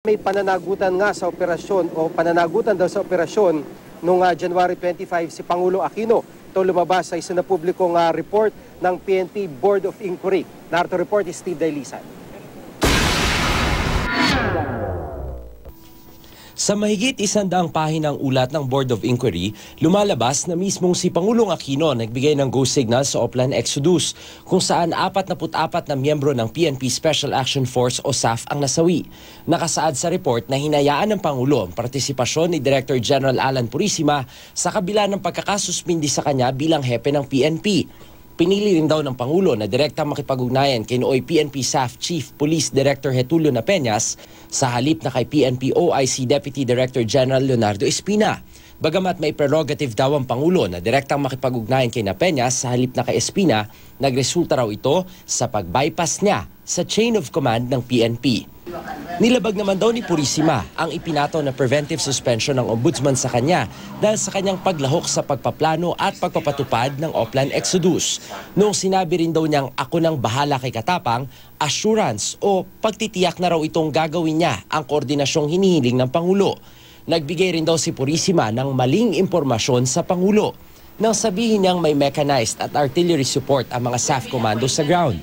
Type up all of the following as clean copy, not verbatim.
May pananagutan nga sa operasyon o pananagutan daw sa operasyon noong January 25 si Pangulo Aquino. Ito lumabas sa isa na publikong report ng PNP Board of Inquiry. Narito report is Steve Dailisan. Sa mahigit 100 pahinang ulat ng Board of Inquiry, lumalabas na mismong si Pangulong Aquino nagbigay ng go signal sa Oplan Exodus, kung saan 44 na miyembro ng PNP Special Action Force o SAF ang nasawi. Nakasaad sa report na hinayaan ng Pangulo ang partisipasyon ni Director General Alan Purisima sa kabila ng pagkakasuspindi sa kanya bilang hepe ng PNP. Pinili rin daw ng Pangulo na direktang makipag-ugnayan kay nooy PNP SAF Chief Police Director Getulio Napeñas sa halip na kay PNP OIC Deputy Director General Leonardo Espina. Bagamat may prerogative daw ang Pangulo na direktang makipag-ugnayan kay Napeñas sa halip na kay Espina, nagresulta raw ito sa pag-bypass niya sa chain of command ng PNP. Nilabag naman daw ni Purisima ang ipinato na preventive suspension ng Ombudsman sa kanya dahil sa kanyang paglahok sa pagpaplano at pagpapatupad ng Oplan Exodus. Noong sinabi rin daw niyang ako nang bahala kay Katapang, assurance o pagtitiyak na raw itong gagawin niya ang koordinasyong hinihiling ng Pangulo. Nagbigay rin daw si Purisima ng maling impormasyon sa Pangulo nang sabihin niyang may mechanized at artillery support ang mga SAF commando sa ground.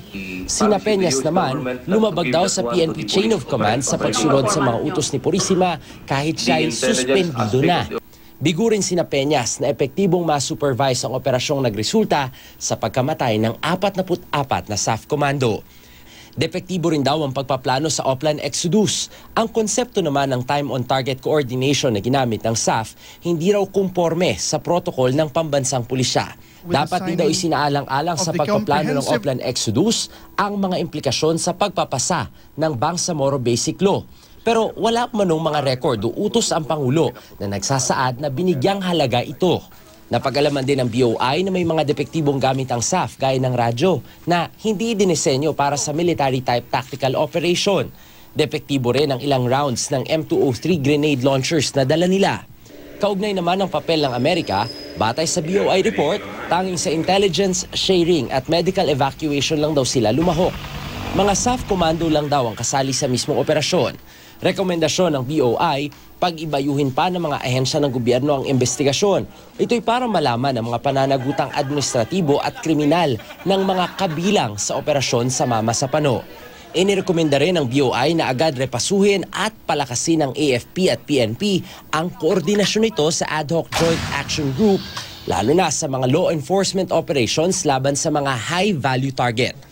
Si Napeñas naman, lumabag daw sa PNP chain of command sa pagsunod sa mga utos ni Purisima kahit siya ay suspendido na. Bigo rin si Napeñas na epektibong ma-supervise ang operasyong nagresulta sa pagkamatay ng 44 na SAF commando. Depektibo rin daw ang pagpaplano sa Oplan Exodus. Ang konsepto naman ng time-on-target coordination na ginamit ng SAF hindi raw kumporme sa protocol ng pambansang pulisya. Dapat din daw isinaalang-alang sa pagpaplano ng Oplan Exodus ang mga implikasyon sa pagpapasa ng Bangsamoro Basic Law. Pero wala pa manong mga record o utos ang Pangulo na nagsasaad na binigyang halaga ito. Napag-alaman din ng BOI na may mga depektibong gamit ang SAF gaya ng radyo na hindi dinisenyo para sa military-type tactical operation. Depektibo rin ang ilang rounds ng M203 grenade launchers na dala nila. Kaugnay naman ang papel ng Amerika, batay sa BOI report, tanging sa intelligence, sharing at medical evacuation lang daw sila lumahok. Mga SAF commando lang daw ang kasali sa mismong operasyon. Rekomendasyon ng BOI, pag-ibayuhin pa ng mga ahensya ng gobyerno ang investigasyon. Ito'y para malaman ang mga pananagutang administratibo at kriminal ng mga kabilang sa operasyon sa Mama sa Pano. Inirekomenda rin ng BOI na agad repasuhin at palakasin ng AFP at PNP ang koordinasyon nito sa Ad Hoc Joint Action Group, lalo na sa mga law enforcement operations laban sa mga high-value target.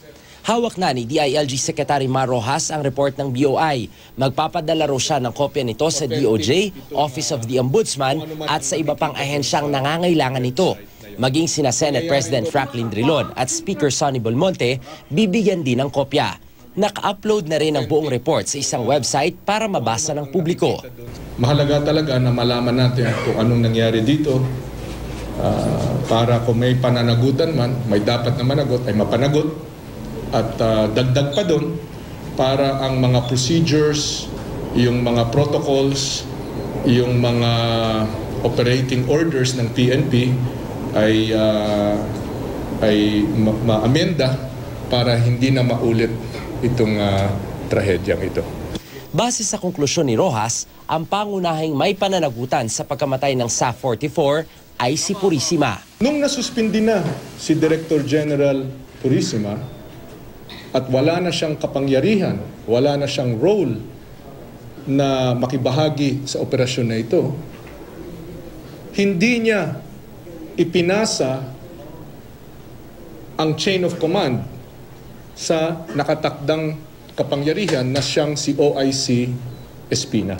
Hawak na ni DILG Secretary Mar Rojas ang report ng BOI. Magpapadala raw siya ng kopya nito sa DOJ, Office of the Ombudsman at sa iba pang ahensyang nangangailangan nito. Maging sina Senate President Franklin Drilon at Speaker Sonny Belmonte, bibigyan din ng kopya. Naka-upload na rin ang buong report sa isang website para mabasa ng publiko. Mahalaga talaga na malaman natin kung anong nangyari dito para kung may pananagutan man, may dapat na managot ay mapanagot. At dagdag pa doon para ang mga procedures, yung mga protocols, yung mga operating orders ng PNP ay ma-amenda para hindi na maulit itong trahedyang ito. Base sa konklusyon ni Rojas, ang pangunahing may pananagutan sa pagkamatay ng SAF 44 ay si Purisima. Nung nasuspindi na si Director General Purisima, at wala na siyang kapangyarihan, wala na siyang role na makibahagi sa operasyon na ito, hindi niya ipinasa ang chain of command sa nakatakdang kapangyarihan na siyang si OIC Espina.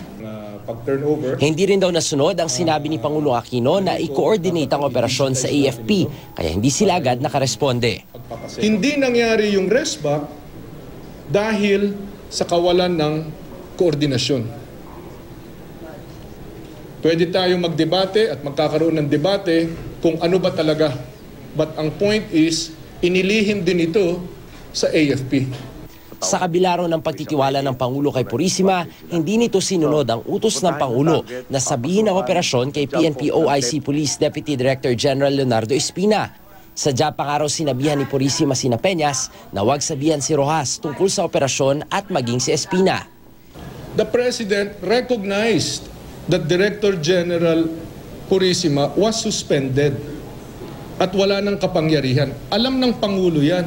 Hindi rin daw nasunod ang sinabi ni Pangulong Aquino na i-coordinate ang operasyon sa AFP, kaya hindi sila agad nakaresponde. Hindi nangyari yung resback dahil sa kawalan ng koordinasyon. Pwede tayong magdebate at magkakaroon ng debate kung ano ba talaga. But ang point is, inilihim din ito sa AFP. Sa kabila raw ng pagtitiwala ng Pangulo kay Purisima, hindi nito sinunod ang utos ng Pangulo na sabihin ang operasyon kay PNP OIC Police Deputy Director General Leonardo Espina. Sadya pa nga raw sinabihan ni Purisima si Napeñas na huwag sabihan si Rojas tungkol sa operasyon at maging si Espina. the President recognized that Director General Purisima was suspended at wala ng kapangyarihan. Alam ng Pangulo yan.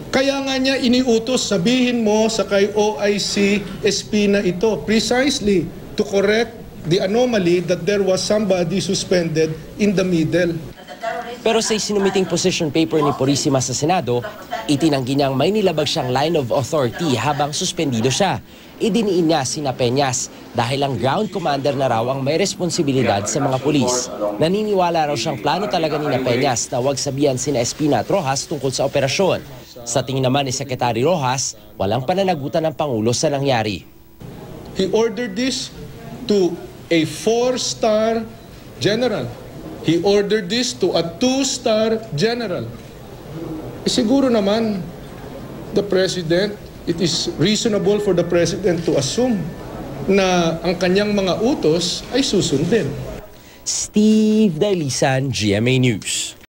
Kaya nga niya iniutos, sabihin mo sa kay OIC Espina ito, precisely to correct the anomaly that there was somebody suspended in the middle. Pero sa isinumiting position paper ni Purisima sa Senado, itinanggi niyang may nilabag siyang line of authority habang suspendido siya. Idiniin niya sina Peñas dahil ang ground commander na raw ang may responsibilidad sa mga pulis. Naniniwala raw siyang plano talaga ni Peñas na huwag sabihan sina Espina at Rojas tungkol sa operasyon. Sa tingin naman ni Secretary Rojas, walang pananagutan ng Pangulo sa nangyari. He ordered this to a 4-star general. He ordered this to a 2-star general. Siguro naman, the President, it is reasonable for the President to assume na ang kanyang mga utos ay susundin. Steve Dailisan, GMA News.